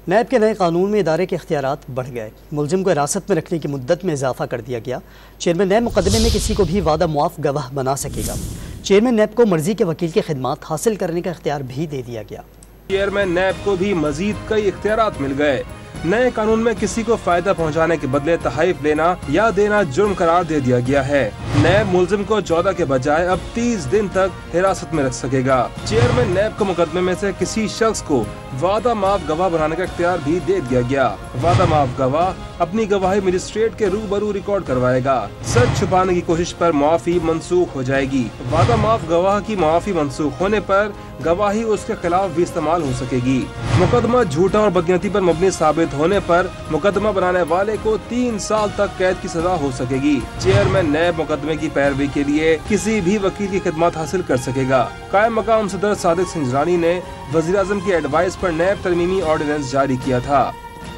NAB کے نئے قانون میں ادارے کے اختیارات بڑھ گئے۔ ملزم کو حراست میں رکھنے کی مدت میں اضافہ کر دیا گیا۔ چیئرمین نیب مقدمے میں کسی کو بھی وعدہ معاف گواہ بنا سکے گا۔ چیئرمین نیب کو مرضی کے وکیل کی خدمات حاصل کرنے کا اختیار بھی دے دیا گیا۔ چیئرمین نیب کو بھی مزید کئی اختیارات مل گئے۔ نئے قانون میں کسی کو فائدہ پہنچانے کے بدلے تحائف لینا یا دینا جرم قرار دے دیا گیا ہے۔ نیب ملزم کو 14 کے بجائے اب 30 دن تک حراست میں رکھ سکے گا۔ چیئرمین نیب کو مقدمے میں سے کسی شخص کو وعدہ معاف گواہ بنانے کا اختیار بھی دے دیا گیا۔ وعدہ معاف گواہ اپنی گواہی مجسٹریٹ کے روبرو ریکارڈ کروائے گا۔ سچ چھپانے کی کوشش پر معافی منسوخ ہو جائے گی۔ وعدہ معاف گواہ کی معافی منسوخ ہونے پر گواہی اس کے خلاف بھی استعمال ہو سکے گی۔ مقدمہ جھوٹا اور بدنیتی پر مبنی ثابت ہونے پر مقدمہ بنانے والے کو 3 سال تک قید کی سزا ہو سکے گی۔ چیئرمین نیب مقدمے کی پیروی کے لیے کسی بھی وکیل کی خدمات حاصل کر سکے گا۔ قائم مقام صدر صادق سنجرانی نے وزیر اعظم کی ایڈوائس پر نیب ترمیمی آرڈیننس جاری کیا تھا۔